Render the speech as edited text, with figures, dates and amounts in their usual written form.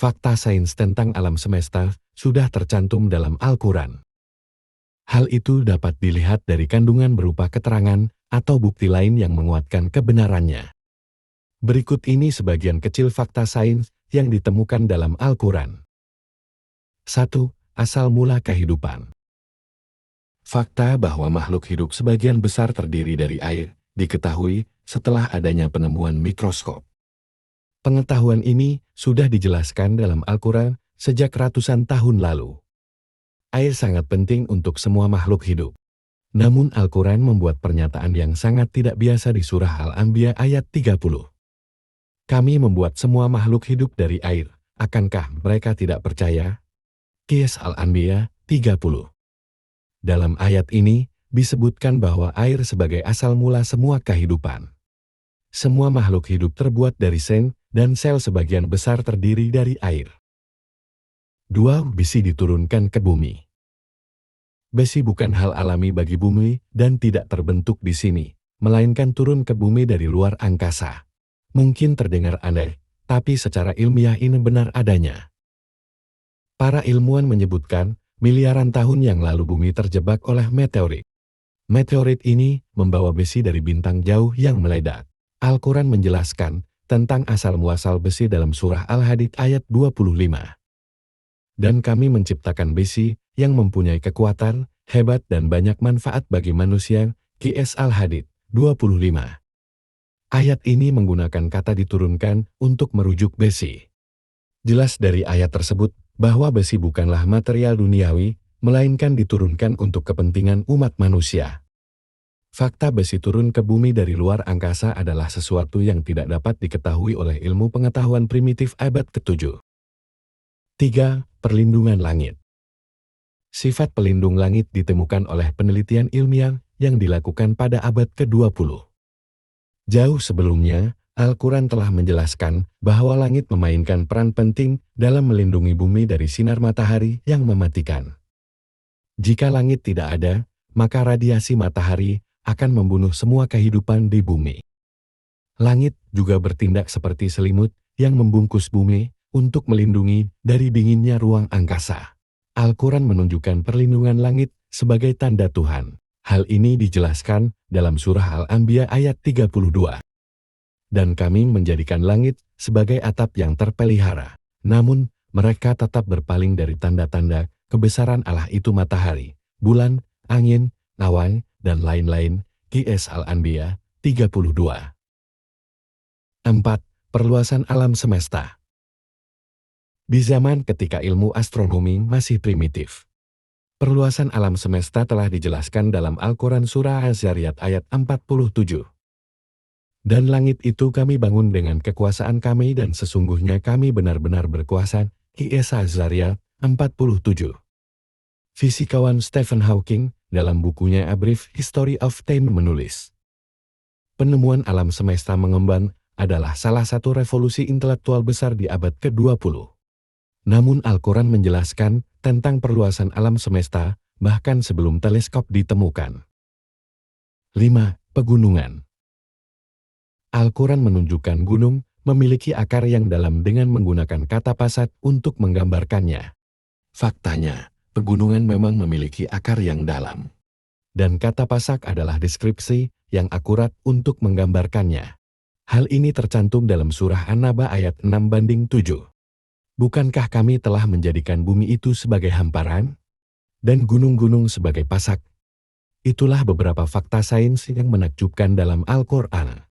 fakta sains tentang alam semesta sudah tercantum dalam Al-Quran. Hal itu dapat dilihat dari kandungan berupa keterangan atau bukti lain yang menguatkan kebenarannya. Berikut ini sebagian kecil fakta sains yang ditemukan dalam Al-Quran. 1. Asal mula kehidupan. Fakta bahwa makhluk hidup sebagian besar terdiri dari air diketahui setelah adanya penemuan mikroskop. Pengetahuan ini sudah dijelaskan dalam Al-Quran sejak ratusan tahun lalu. Air sangat penting untuk semua makhluk hidup. Namun Al-Quran membuat pernyataan yang sangat tidak biasa di surah Al-Anbiya ayat 30. Kami membuat semua makhluk hidup dari air. Akankah mereka tidak percaya? Qiyas Al-Anbiya 30. Dalam ayat ini, disebutkan bahwa air sebagai asal mula semua kehidupan. Semua makhluk hidup terbuat dari sel, dan sel sebagian besar terdiri dari air. 2. Besi diturunkan ke bumi. Besi bukan hal alami bagi bumi dan tidak terbentuk di sini, melainkan turun ke bumi dari luar angkasa. Mungkin terdengar aneh, tapi secara ilmiah ini benar adanya. Para ilmuwan menyebutkan, miliaran tahun yang lalu bumi terjebak oleh meteorit. Meteorit ini membawa besi dari bintang jauh yang meledak. Al-Quran menjelaskan tentang asal-muasal besi dalam surah Al-Hadid ayat 25. Dan kami menciptakan besi yang mempunyai kekuatan, hebat dan banyak manfaat bagi manusia. Qiyas Al-Hadid 25. Ayat ini menggunakan kata diturunkan untuk merujuk besi. Jelas dari ayat tersebut bahwa besi bukanlah material duniawi, melainkan diturunkan untuk kepentingan umat manusia. Fakta besi turun ke bumi dari luar angkasa adalah sesuatu yang tidak dapat diketahui oleh ilmu pengetahuan primitif abad ke-7. 3. Perlindungan langit. Sifat pelindung langit ditemukan oleh penelitian ilmiah yang dilakukan pada abad ke-20. Jauh sebelumnya, Al-Quran telah menjelaskan bahwa langit memainkan peran penting dalam melindungi bumi dari sinar matahari yang mematikan. Jika langit tidak ada, maka radiasi matahari akan membunuh semua kehidupan di bumi. Langit juga bertindak seperti selimut yang membungkus bumi untuk melindungi dari dinginnya ruang angkasa. Al-Quran menunjukkan perlindungan langit sebagai tanda Tuhan. Hal ini dijelaskan dalam surah Al-Anbiya ayat 32. Dan kami menjadikan langit sebagai atap yang terpelihara. Namun, mereka tetap berpaling dari tanda-tanda kebesaran Allah itu matahari, bulan, angin, awan, dan lain-lain. Qiyas Al-Anbiya 32. 4. Perluasan alam semesta. Di zaman ketika ilmu astronomi masih primitif, perluasan alam semesta telah dijelaskan dalam Al-Quran surah Az-Zariyat ayat 47. Dan langit itu kami bangun dengan kekuasaan kami dan sesungguhnya kami benar-benar berkuasa. Qiyas Az-Zariyat 47. Fisikawan Stephen Hawking dalam bukunya A Brief History of Time menulis, penemuan alam semesta mengembang adalah salah satu revolusi intelektual besar di abad ke-20. Namun Al-Quran menjelaskan tentang perluasan alam semesta bahkan sebelum teleskop ditemukan. 5. Pegunungan. Al-Quran menunjukkan gunung memiliki akar yang dalam dengan menggunakan kata pasat untuk menggambarkannya. Faktanya, pegunungan memang memiliki akar yang dalam. Dan kata pasak adalah deskripsi yang akurat untuk menggambarkannya. Hal ini tercantum dalam surah An-Naba ayat 6:7. Bukankah kami telah menjadikan bumi itu sebagai hamparan? Dan gunung-gunung sebagai pasak? Itulah beberapa fakta sains yang menakjubkan dalam Al-Quran.